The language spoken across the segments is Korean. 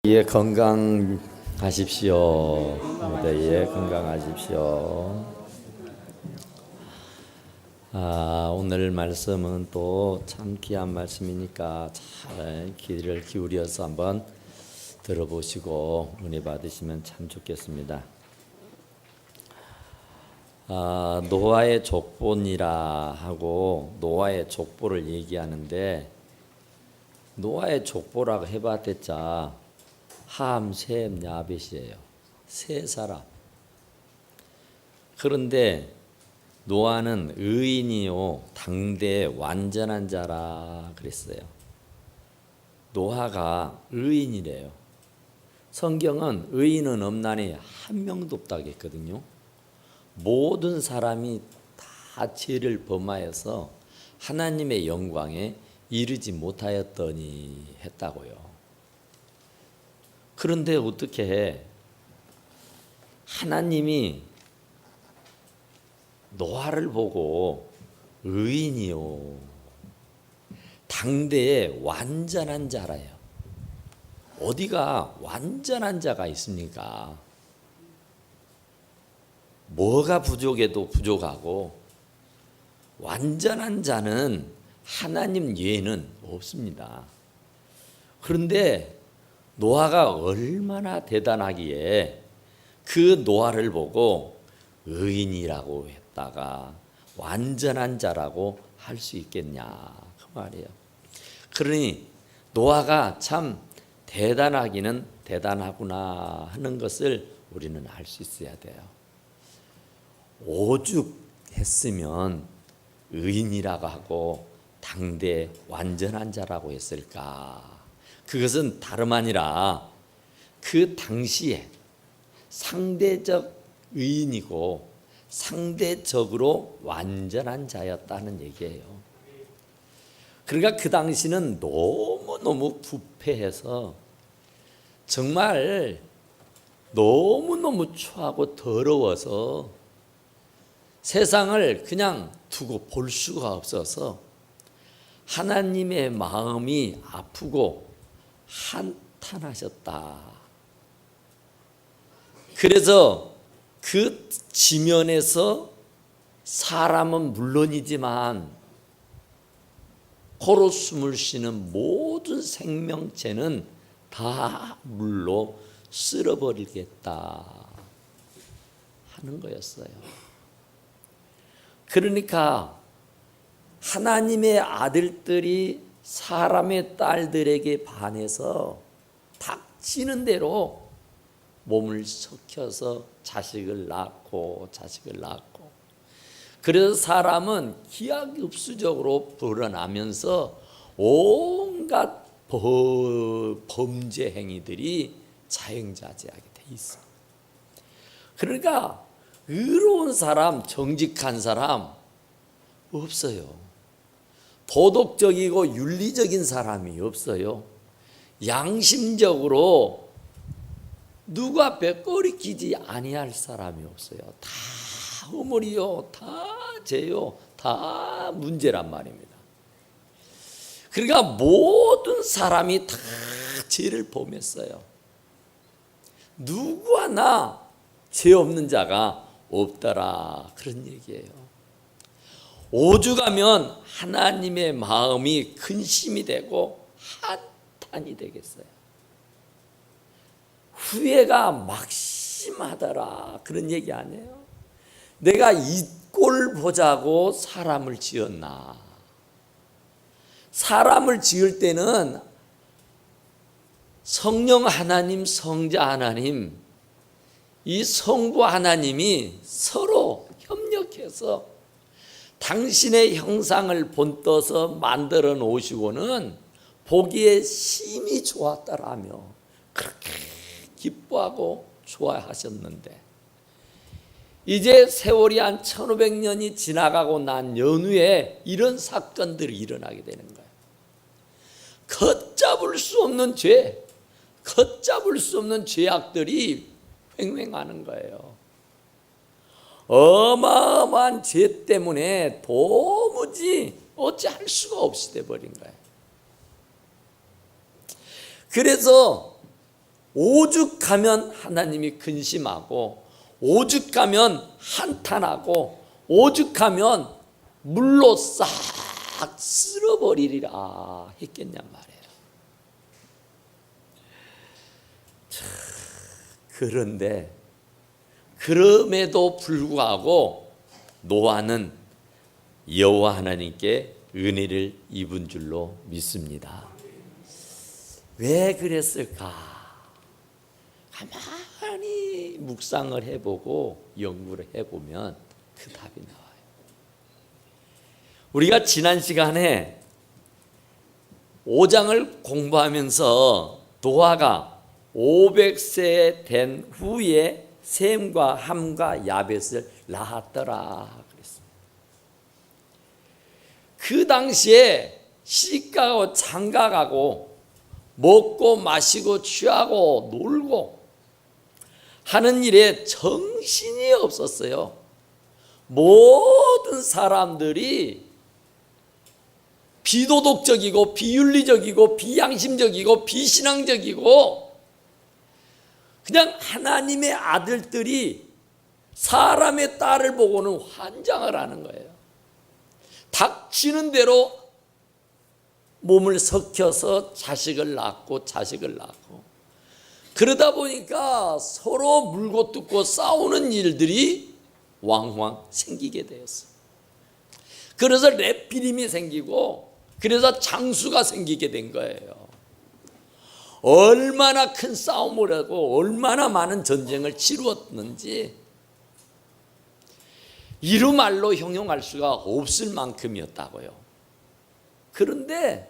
예, 건강하십시오. 네, 예, 건강하십시오. 오늘 말씀은 또 참 귀한 말씀이니까 잘 귀를 기울여서 한번 들어보시고 은혜 받으시면 참 좋겠습니다. 노아의 족보니라 하고 노아의 족보를 얘기하는데, 노아의 족보라고 해봤댔자 함, 셈, 야벳이에요. 세 사람. 그런데 노아는 의인이요 당대 완전한 자라 그랬어요. 노아가 의인이래요. 성경은 의인은 없나니 한 명도 없다고 했거든요. 모든 사람이 다 죄를 범하여서 하나님의 영광에 이르지 못하였더니 했다고요. 그런데 어떻게 해? 하나님이 노아를 보고 의인이요 당대에 완전한 자라요. 어디가 완전한 자가 있습니까? 뭐가 부족해도 부족하고 완전한 자는 하나님 외에는 없습니다. 그런데 노아가 얼마나 대단하기에 그 노아를 보고 의인이라고 했다가 완전한 자라고 할 수 있겠냐 그 말이에요. 그러니 노아가 참 대단하기는 대단하구나 하는 것을 우리는 알 수 있어야 돼요. 오죽했으면 의인이라고 하고 당대 완전한 자라고 했을까? 그것은 다름 아니라 그 당시에 상대적 의인이고 상대적으로 완전한 자였다는 얘기예요. 그러니까 그 당시는 너무너무 부패해서 정말 너무너무 추하고 더러워서 세상을 그냥 두고 볼 수가 없어서 하나님의 마음이 아프고 한탄하셨다. 그래서 그 지면에서 사람은 물론이지만 코로 숨을 쉬는 모든 생명체는 다 물로 쓸어버리겠다 하는 거였어요. 그러니까 하나님의 아들들이 사람의 딸들에게 반해서 닥치는 대로 몸을 섞여서 자식을 낳고 그래서 사람은 기하급수적으로 불어나면서 온갖 범죄 행위들이 자행자재하게 돼 있어. 그러니까 의로운 사람, 정직한 사람 없어요. 도덕적이고 윤리적인 사람이 없어요. 양심적으로 누구 앞에 꺼리끼지 아니할 사람이 없어요. 다 허물이요, 다 죄요, 다 문제란 말입니다. 그러니까 모든 사람이 다 죄를 범했어요. 누구 하나 죄 없는 자가 없더라 그런 얘기예요. 오죽하면 하나님의 마음이 근심이 되고 한탄이 되겠어요. 후회가 막심하더라 그런 얘기 아니에요. 내가 이 꼴 보자고 사람을 지었나. 사람을 지을 때는 성령 하나님, 성자 하나님, 이 성부 하나님이 서로 협력해서 당신의 형상을 본떠서 만들어 놓으시고는 보기에 심히 좋았더라며 그렇게 기뻐하고 좋아하셨는데, 이제 세월이 한 1500년이 지나가고 난 연후에 이런 사건들이 일어나게 되는 거예요. 걷잡을 수 없는 죄, 걷잡을 수 없는 죄악들이 횡행하는 거예요. 어마어마한 죄 때문에 도무지 어찌할 수가 없이 돼버린 거예요. 그래서 오죽하면 하나님이 근심하고, 오죽하면 한탄하고, 오죽하면 물로 싹 쓸어버리리라 했겠냔 말이에요. 그런데 그럼에도 불구하고 노아는 여호와 하나님께 은혜를 입은 줄로 믿습니다. 왜 그랬을까? 가만히 묵상을 해보고 연구를 해보면 그 답이 나와요. 우리가 지난 시간에 5장을 공부하면서 노아가 500세 된 후에 셈과 함과 야벳을 낳았더라 그랬습니다. 그 당시에 시집가고 장가가고 먹고 마시고 취하고 놀고 하는 일에 정신이 없었어요. 모든 사람들이 비도덕적이고 비윤리적이고 비양심적이고 비신앙적이고 그냥 하나님의 아들들이 사람의 딸을 보고는 환장을 하는 거예요. 닥치는 대로 몸을 섞여서 자식을 낳고 그러다 보니까 서로 물고 뜯고 싸우는 일들이 왕왕 생기게 되었어요. 그래서 레피림이 생기고 그래서 장수가 생기게 된 거예요. 얼마나 큰 싸움을 하고 얼마나 많은 전쟁을 치루었는지 이루 말로 형용할 수가 없을 만큼이었다고요. 그런데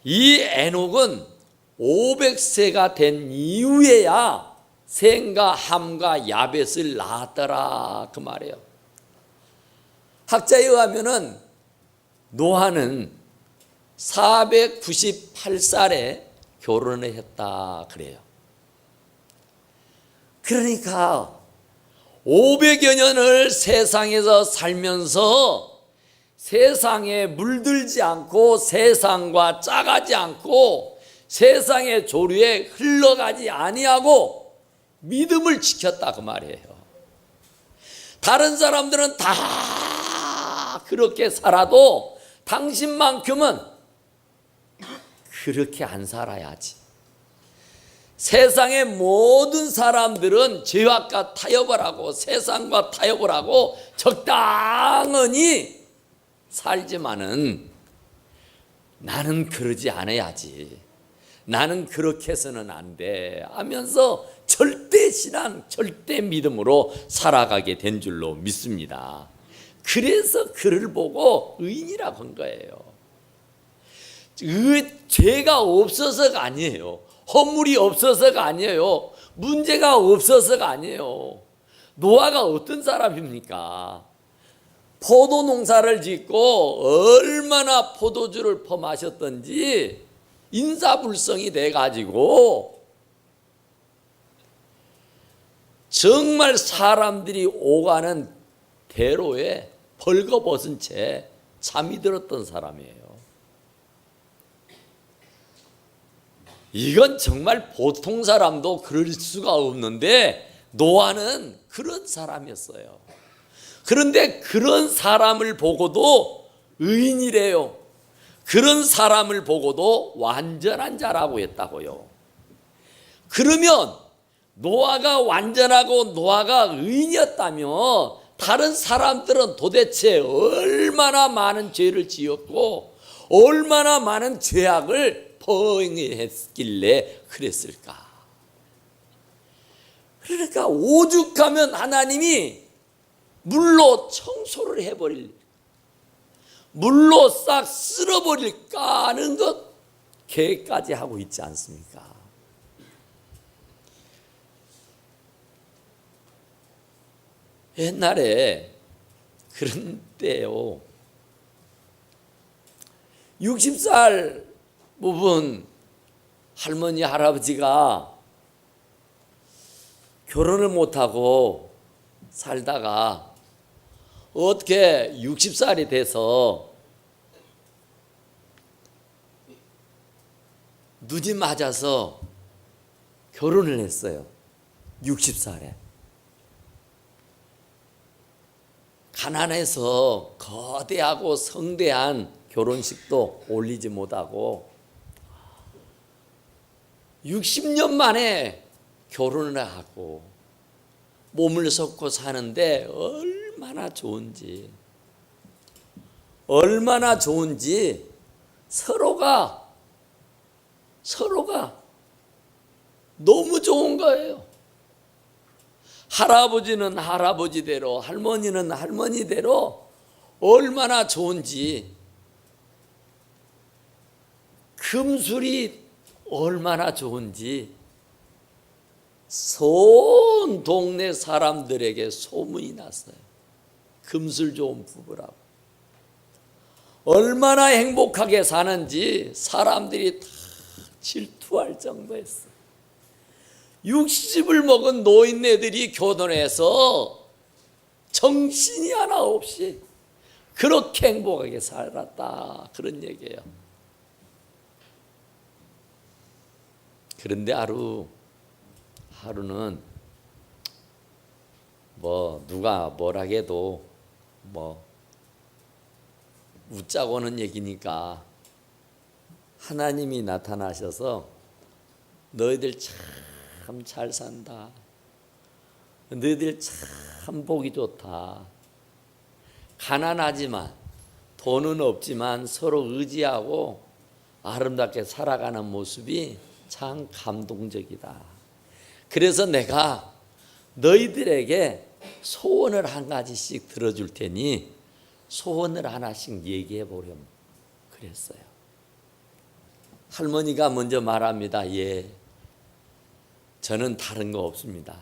이 에녹은 500세가 된 이후에야 셈과 함과 야벳을 낳았더라 그 말이에요. 학자에 의하면은 노아는 498살에 결혼을 했다 그래요. 그러니까 500여 년을 세상에서 살면서 세상에 물들지 않고 세상과 짜가지 않고 세상의 조류에 흘러가지 아니하고 믿음을 지켰다 그 말이에요. 다른 사람들은 다 그렇게 살아도 당신만큼은 그렇게 안 살아야지. 세상의 모든 사람들은 죄악과 타협을 하고 세상과 타협을 하고 적당히 살지만은 나는 그러지 않아야지. 나는 그렇게 해서는 안 돼 하면서 절대 신앙, 절대 믿음으로 살아가게 된 줄로 믿습니다. 그래서 그를 보고 의인이라고 한 거예요. 죄가 없어서가 아니에요. 허물이 없어서가 아니에요. 문제가 없어서가 아니에요. 노아가 어떤 사람입니까? 포도 농사를 짓고 얼마나 포도주를 퍼마셨던지 인사불성이 돼가지고 정말 사람들이 오가는 대로에 벌거벗은 채 잠이 들었던 사람이에요. 이건 정말 보통 사람도 그럴 수가 없는데 노아는 그런 사람이었어요. 그런데 그런 사람을 보고도 의인이래요. 그런 사람을 보고도 완전한 자라고 했다고요. 그러면 노아가 완전하고 노아가 의인이었다면 다른 사람들은 도대체 얼마나 많은 죄를 지었고 얼마나 많은 죄악을 범했길래 그랬을까? 그러니까 오죽하면 하나님이 물로 청소를 해버릴, 물로 싹 쓸어버릴까 하는 것 계획까지 하고 있지 않습니까? 옛날에 그런 때요, 60살 부분 할머니 할아버지가 결혼을 못하고 살다가 어떻게 60살이 돼서 눈이 맞아서 결혼을 했어요. 60살에. 가난해서 거대하고 성대한 결혼식도 올리지 못하고 60년 만에 결혼을 하고 몸을 섞고 사는데 얼마나 좋은지 서로가 너무 좋은 거예요. 할아버지는 할아버지대로, 할머니는 할머니대로 얼마나 좋은지, 금술이 얼마나 좋은지 온 동네 사람들에게 소문이 났어요. 금술 좋은 부부라고. 얼마나 행복하게 사는지 사람들이 다 질투할 정도였어요. 60을 먹은 노인네들이 결혼해서 정신이 하나 없이 그렇게 행복하게 살았다, 그런 얘기예요. 그런데 하루는 누가 뭐라 해도 웃자고 하는 얘기니까 하나님이 나타나셔서 너희들 참 잘 산다. 너희들 참 보기 좋다. 가난하지만 돈은 없지만 서로 의지하고 아름답게 살아가는 모습이 참 감동적이다. 그래서 내가 너희들에게 소원을 한 가지씩 들어줄 테니 소원을 하나씩 얘기해 보렴 그랬어요. 할머니가 먼저 말합니다. 예, 저는 다른 거 없습니다.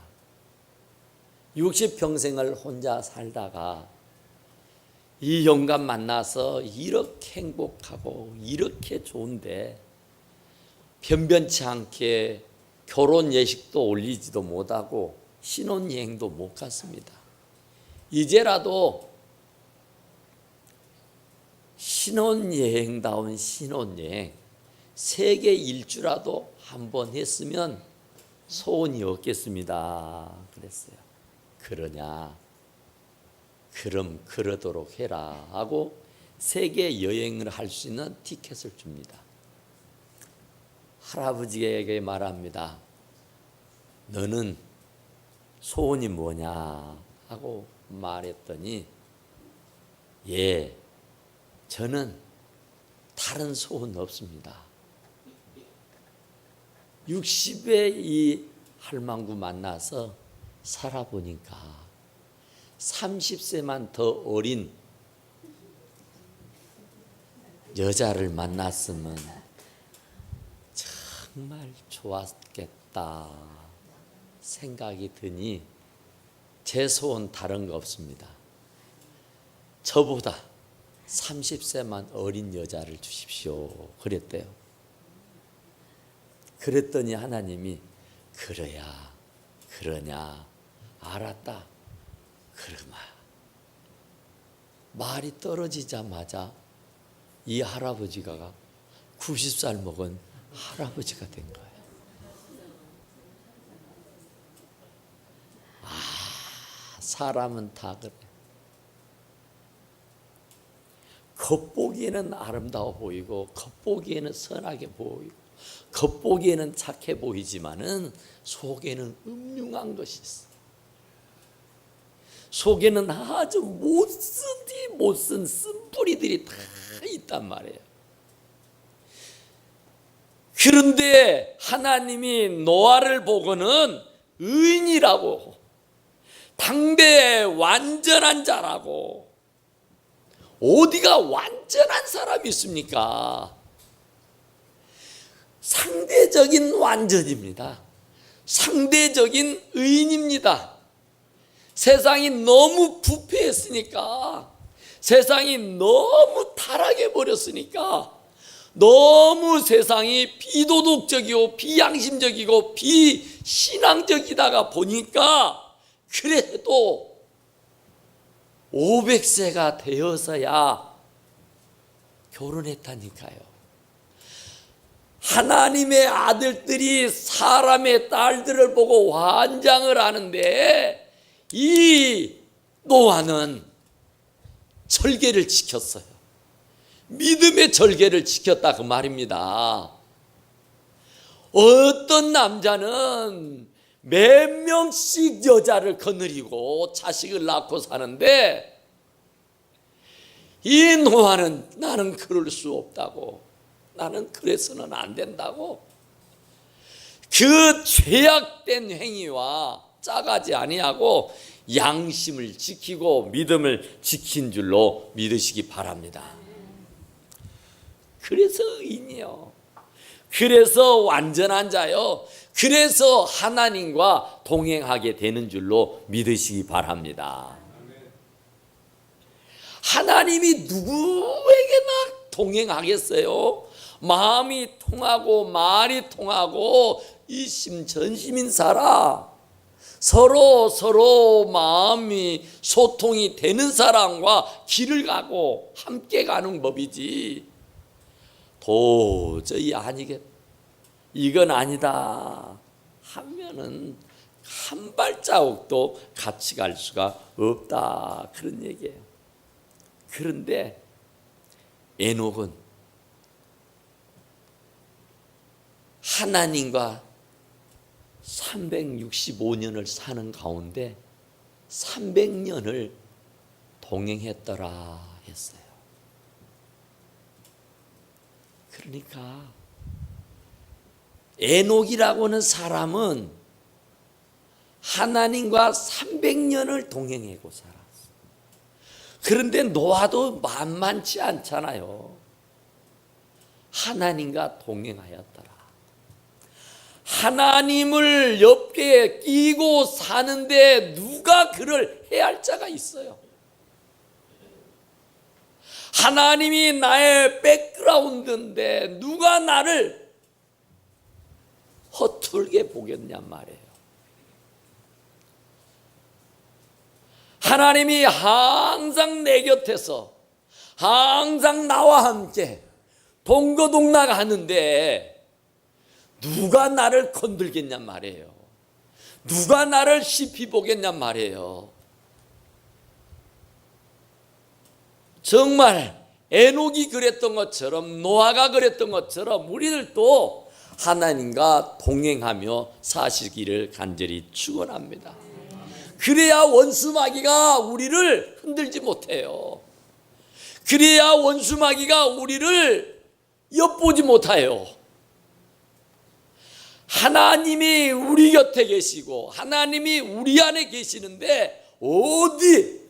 60평생을 혼자 살다가 이 영감 만나서 이렇게 행복하고 이렇게 좋은데 변변치 않게 결혼 예식도 올리지도 못하고 신혼여행도 못 갔습니다. 이제라도 신혼여행다운 신혼여행 세계 일주라도 한번 했으면 소원이 없겠습니다 그랬어요. 그러냐? 그럼 그러도록 해라 하고 세계 여행을 할 수 있는 티켓을 줍니다. 할아버지에게 말합니다. 너는 소원이 뭐냐 하고 말했더니 예, 저는 다른 소원 없습니다. 60의 이 할망구 만나서 살아보니까 30세만 더 어린 여자를 만났으면 정말 좋았겠다 생각이 드니 제 소원 다른 거 없습니다. 저보다 30세만 어린 여자를 주십시오 그랬대요. 그랬더니 하나님이 그러냐 알았다. 그러마. 말이 떨어지자마자 이 할아버지가 90살 먹은 할아버지가 된 거예요. 사람은 다 그래. 겉보기에는 아름다워 보이고 겉보기에는 선하게 보이고 겉보기에는 착해 보이지만은 속에는 음흉한 것이 있어. 속에는 아주 못쓴 쓴뿌리들이 다 있단 말이에요. 그런데 하나님이 노아를 보고는 의인이라고, 당대의 완전한 자라고, 어디가 완전한 사람이 있습니까? 상대적인 완전입니다. 상대적인 의인입니다. 세상이 너무 부패했으니까, 세상이 너무 타락해 버렸으니까, 너무 세상이 비도덕적이고 비양심적이고 비신앙적이다가 보니까 그래도 500세가 되어서야 결혼했다니까요. 하나님의 아들들이 사람의 딸들을 보고 환장을 하는데 이 노아는 절개를 지켰어요. 믿음의 절개를 지켰다 그 말입니다. 어떤 남자는 몇 명씩 여자를 거느리고 자식을 낳고 사는데 이 노아는 나는 그럴 수 없다고, 나는 그래서는 안 된다고 그 죄악된 행위와 짜가지 아니하고 양심을 지키고 믿음을 지킨 줄로 믿으시기 바랍니다. 그래서 의인이요, 그래서 완전한 자요, 그래서 하나님과 동행하게 되는 줄로 믿으시기 바랍니다. 하나님이 누구에게나 동행하겠어요? 마음이 통하고 말이 통하고 이심전심인 사람, 서로 마음이 소통이 되는 사람과 길을 가고 함께 가는 법이지, 도저히 아니겠다, 이건 아니다 하면은 한 발자국도 같이 갈 수가 없다, 그런 얘기예요. 그런데 에녹은 하나님과 365년을 사는 가운데 300년을 동행했더라 했어요. 그러니까 에녹이라고 하는 사람은 하나님과 300년을 동행하고 살았어요. 그런데 노아도 만만치 않잖아요. 하나님과 동행하였더라. 하나님을 옆에 끼고 사는데 누가 그를 해할 자가 있어요? 하나님이 나의 백그라운드인데 누가 나를 허툴게 보겠냔 말이에요. 하나님이 항상 내 곁에서 항상 나와 함께 동거동락 하는데 누가 나를 건들겠냔 말이에요. 누가 나를 시피 보겠냔 말이에요. 정말 에녹이 그랬던 것처럼, 노아가 그랬던 것처럼 우리들도 하나님과 동행하며 사시기를 간절히 축원합니다. 그래야 원수마귀가 우리를 흔들지 못해요. 그래야 원수마귀가 우리를 엿보지 못해요. 하나님이 우리 곁에 계시고 하나님이 우리 안에 계시는데 어디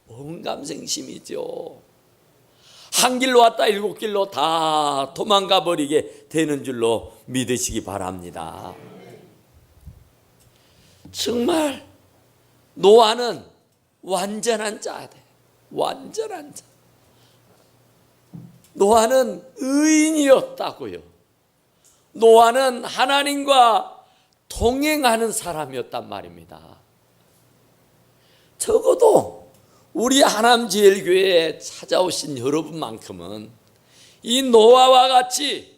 언감생심이죠. 한 길로 왔다 일곱 길로 다 도망가 버리게 되는 줄로 믿으시기 바랍니다. 정말 노아는 완전한 자다. 완전한 자. 노아는 의인이었다고요. 노아는 하나님과 동행하는 사람이었단 말입니다. 적어도 우리 하남제일교회에 찾아오신 여러분만큼은 이 노아와 같이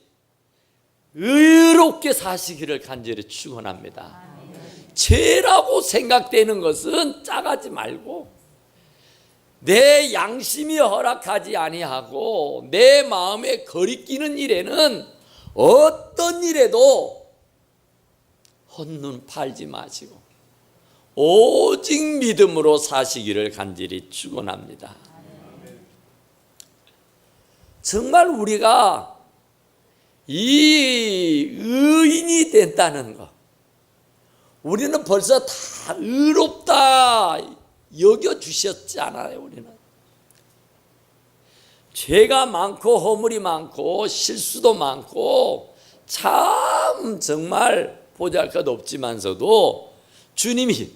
의롭게 사시기를 간절히 축원합니다. 죄라고 생각되는 것은 짜가지 말고 내 양심이 허락하지 아니하고 내 마음에 거리끼는 일에는 어떤 일에도 헛눈 팔지 마시고 오직 믿음으로 사시기를 간절히 축원합니다. 정말 우리가 이 의인이 된다는 것, 우리는 벌써 다 의롭다 여겨주셨지 않아요. 우리는 죄가 많고 허물이 많고 실수도 많고 참 정말 보잘것없지만서도 주님이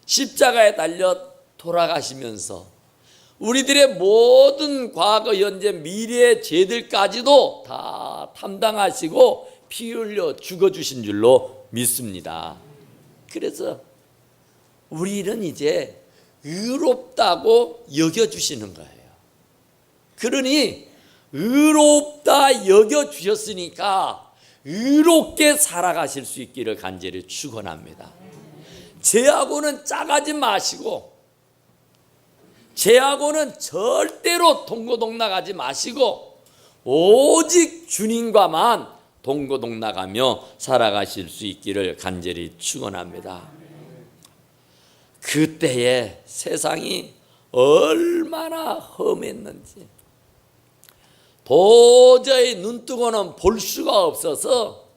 십자가에 달려 돌아가시면서 우리들의 모든 과거, 현재, 미래의 죄들까지도 다 담당하시고 피 흘려 죽어주신 줄로 믿습니다. 그래서 우리는 이제 의롭다고 여겨주시는 거예요. 그러니 의롭다 여겨주셨으니까 의롭게 살아가실 수 있기를 간절히 축원합니다. 죄하고는 짜가지 마시고, 죄하고는 절대로 동고동락하지 마시고, 오직 주님과만 동고동락하며 살아가실 수 있기를 간절히 축원합니다. 그때에 세상이 얼마나 험했는지 도저히 눈뜨고는 볼 수가 없어서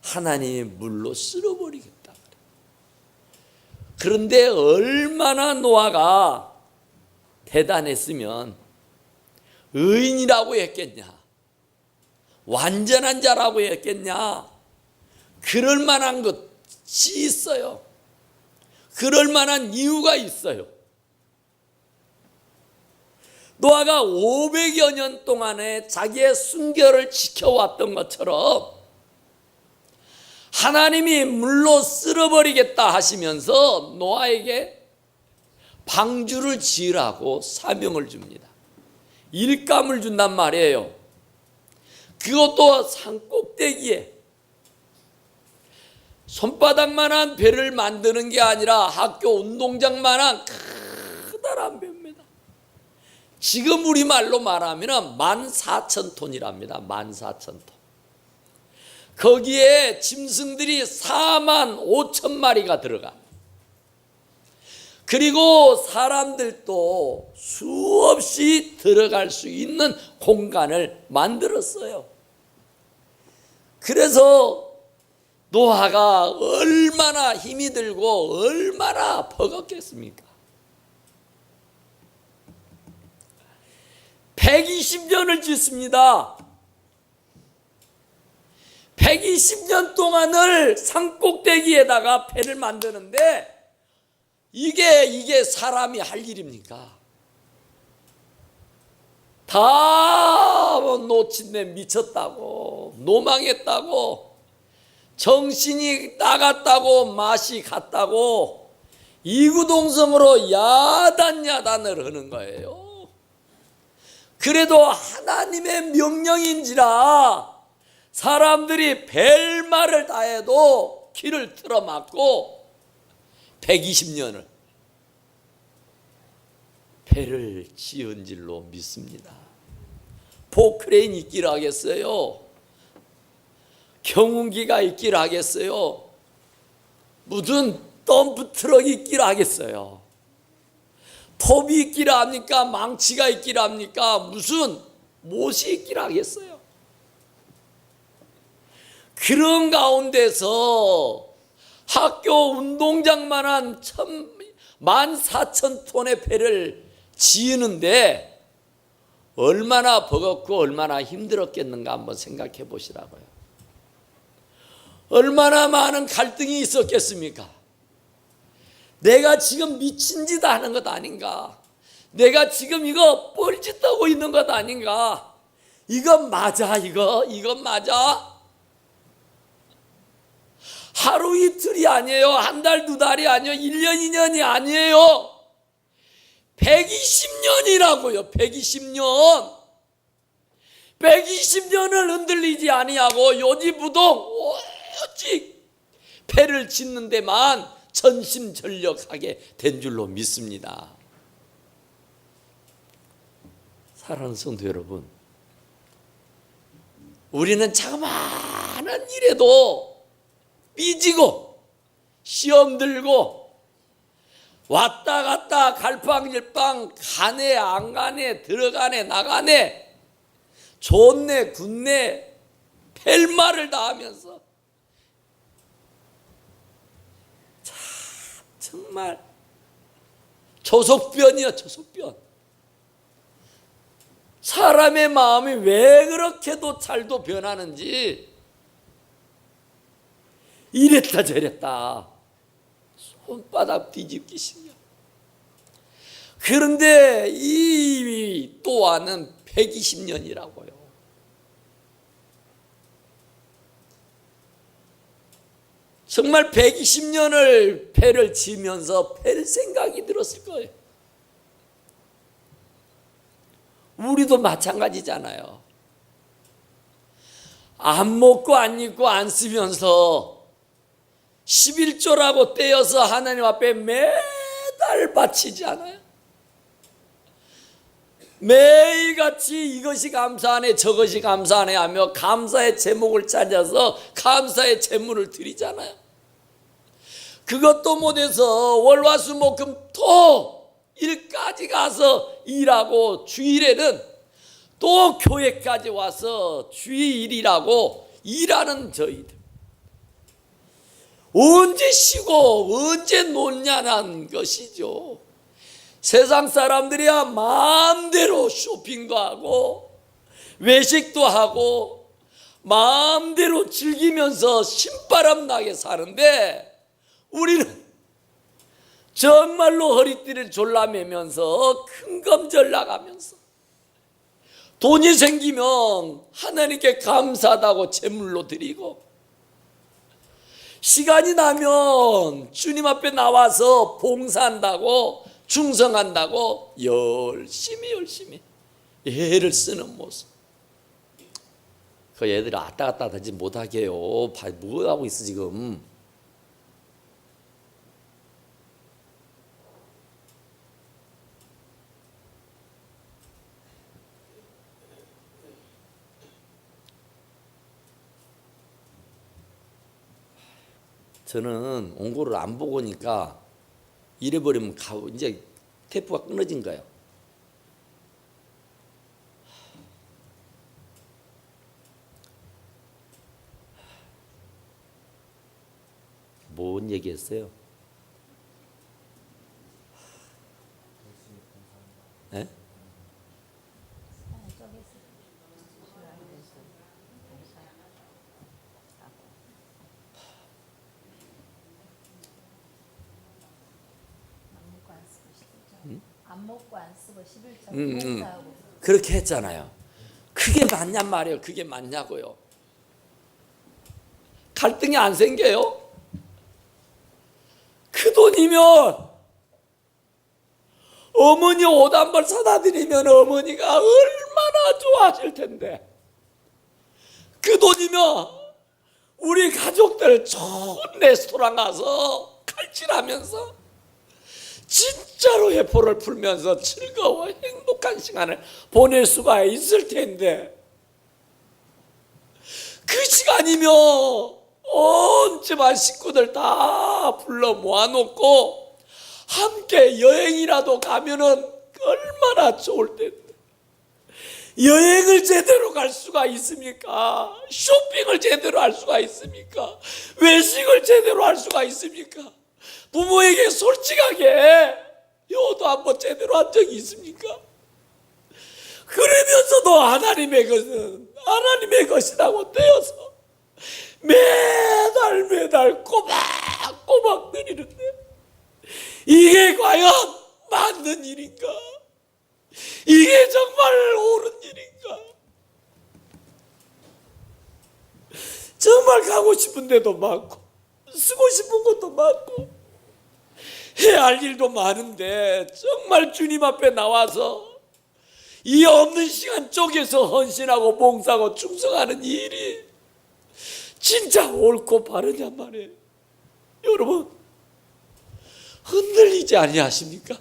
하나님이 물로 쓸어버리겠다. 그런데 얼마나 노아가 대단했으면 의인이라고 했겠냐, 완전한 자라고 했겠냐. 그럴 만한 것이 있어요. 그럴 만한 이유가 있어요. 노아가 500여 년 동안에 자기의 순결을 지켜왔던 것처럼 하나님이 물로 쓸어버리겠다 하시면서 노아에게 방주를 지으라고 사명을 줍니다. 일감을 준단 말이에요. 그것도 산꼭대기에 손바닥만한 배를 만드는 게 아니라 학교 운동장만한 커다란 배입니다. 지금 우리말로 말하면 14,000톤이랍니다. 14,000톤. 거기에 짐승들이 45,000마리가 들어가. 그리고 사람들도 수없이 들어갈 수 있는 공간을 만들었어요. 그래서 노아가 얼마나 힘이 들고 얼마나 버겁겠습니까? 120년을 짓습니다. 120년 동안을 산꼭대기에다가 배를 만드는데 이게 사람이 할 일입니까? 다 놓친데 미쳤다고, 노망했다고, 정신이 나갔다고, 맛이 갔다고 이구동성으로 야단야단을 하는 거예요. 그래도 하나님의 명령인지라 사람들이 벨말을 다해도 길을 틀어막고 120년을 배를 지은 줄로 믿습니다. 포크레인 있기를 하겠어요? 경운기가 있기를 하겠어요? 무슨 덤프트럭이 있기를 하겠어요? 톱이 있기를 합니까? 망치가 있기를 합니까? 무슨 못이 있기를 하겠어요? 그런 가운데서 학교 운동장만한 14,000톤의 배를 지으는데 얼마나 버겁고 얼마나 힘들었겠는가 한번 생각해 보시라고요. 얼마나 많은 갈등이 있었겠습니까? 내가 지금 미친 짓 하는 것 아닌가? 내가 지금 이거 뻘짓하고 있는 것 아닌가? 이거 맞아? 이거 맞아? 하루 이틀이 아니에요. 한 달, 두 달이 아니에요. 1년, 2년이 아니에요. 120년이라고요. 120년. 120년을 흔들리지 아니하고 요지부동 오직 배를 짓는 데만 전심전력하게 된 줄로 믿습니다. 사랑하는 성도 여러분, 우리는 자그마한 일에도 삐지고 시험 들고 왔다 갔다 갈팡질팡 가네 안 가네 들어가네 나가네 좋네 굳네 펠말을 다 하면서 참 정말 조속변이야. 조속변. 사람의 마음이 왜 그렇게도 잘도 변하는지 이랬다 저랬다 손바닥 뒤집기 신경. 그런데 이 또한은 120년이라고요. 정말 120년을 배를 지면서 뺄 생각이 들었을 거예요. 우리도 마찬가지잖아요. 안 먹고 안 입고 안 쓰면서 11조라고 떼어서 하나님 앞에 매달 바치지 않아요? 매일같이 이것이 감사하네 저것이 감사하네 하며 감사의 제목을 찾아서 감사의 제물을 드리잖아요. 그것도 못해서 월화수목금토 일까지 가서 일하고 주일에는 또 교회까지 와서 주일이라고 일하는 저희들, 언제 쉬고 언제 놀냐는 것이죠. 세상 사람들이야 마음대로 쇼핑도 하고 외식도 하고 마음대로 즐기면서 신바람 나게 사는데, 우리는 정말로 허리띠를 졸라매면서 큰 검절 나가면서 돈이 생기면 하나님께 감사하다고 제물로 드리고, 시간이 나면 주님 앞에 나와서 봉사한다고 충성한다고 열심히 애를 쓰는 모습. 그 애들이 왔다 갔다 하지 못하게 해요. 뭐 하고 있어 지금. 저는 온고를 안 보고 오니까 잃어버리면 이제 테이프가 끊어진 거예요. 뭔 얘기했어요? 네? 안 먹고 안 쓰고 11조 봉사하고. 그렇게 했잖아요. 그게 맞냔 말이에요. 그게 맞냐고요. 갈등이 안 생겨요? 그 돈이면 어머니 옷 한 벌 사다 드리면 어머니가 얼마나 좋아하실 텐데, 그 돈이면 우리 가족들 좋은 레스토랑 가서 칼질하면서 진짜로 회포를 풀면서 즐거워 행복한 시간을 보낼 수가 있을 텐데, 그 시간이면 온 집안 식구들 다 불러 모아놓고 함께 여행이라도 가면은 얼마나 좋을 텐데, 여행을 제대로 갈 수가 있습니까? 쇼핑을 제대로 할 수가 있습니까? 외식을 제대로 할 수가 있습니까? 부모에게 솔직하게 효도 한번 제대로 한 적이 있습니까? 그러면서도 하나님의 것이라고 떼어서 매달 꼬박꼬박 드리는데, 이게 과연 맞는 일인가? 이게 정말 옳은 일인가? 정말 가고 싶은 데도 많고 쓰고 싶은 것도 많고 해야 할 일도 많은데, 정말 주님 앞에 나와서 이 없는 시간 쪼개서 헌신하고 봉사하고 충성하는 일이 진짜 옳고 바르냔 말이에요. 여러분, 흔들리지 아니하십니까?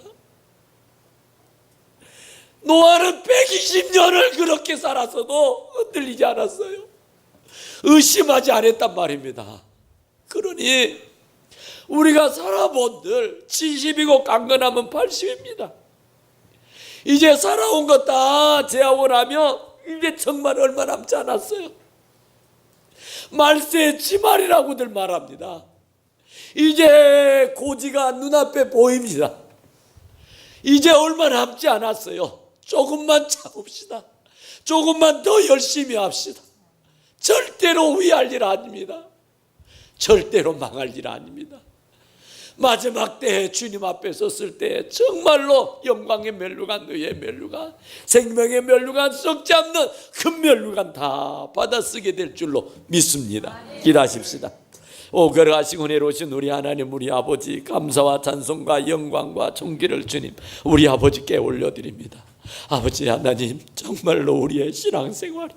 노아는 120년을 그렇게 살았어도 흔들리지 않았어요. 의심하지 않았단 말입니다. 그러니 우리가 살아본들 70이고 강건하면 80입니다. 이제 살아온 것 다 제하고 나면 이제 정말 얼마 남지 않았어요. 말세 지말이라고들 말합니다. 이제 고지가 눈앞에 보입니다. 이제 얼마 남지 않았어요. 조금만 참읍시다. 조금만 더 열심히 합시다. 절대로 위할 일 아닙니다. 절대로 망할 일 아닙니다. 마지막 때에 주님 앞에 섰을 때 정말로 영광의 멸류관, 너의 멸류관, 생명의 멸류관, 썩지 않는 큰 멸류관 다 받아쓰게 될 줄로 믿습니다. 기도하십시다. 오 걸어가시고 내려오신 우리 하나님, 우리 아버지, 감사와 찬송과 영광과 존귀를 주님 우리 아버지께 올려드립니다. 아버지 하나님, 정말로 우리의 신앙생활이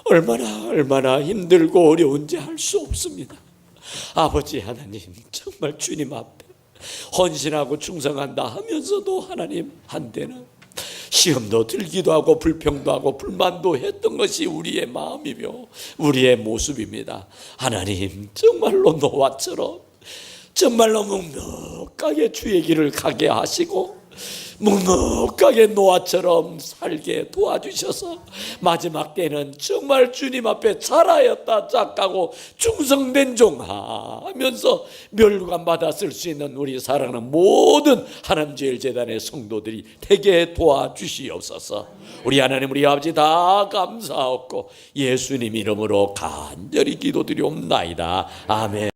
얼마나 힘들고 어려운지 알 수 없습니다. 아버지 하나님, 정말 주님 앞에 헌신하고 충성한다 하면서도 하나님, 한때는 시험도 들기도 하고 불평도 하고 불만도 했던 것이 우리의 마음이며 우리의 모습입니다. 하나님, 정말로 노아처럼 정말로 묵묵하게 주의 길을 가게 하시고 묵묵하게 노아처럼 살게 도와주셔서 마지막 때는 정말 주님 앞에 잘하였다 착하고 충성된 종아 하면서 멸관 받았을 수 있는 우리 사랑하는 모든 하나님제일재단의 성도들이 되게 도와주시옵소서. 우리 하나님, 우리 아버지 다 감사하고 예수님 이름으로 간절히 기도드리옵나이다. 아멘.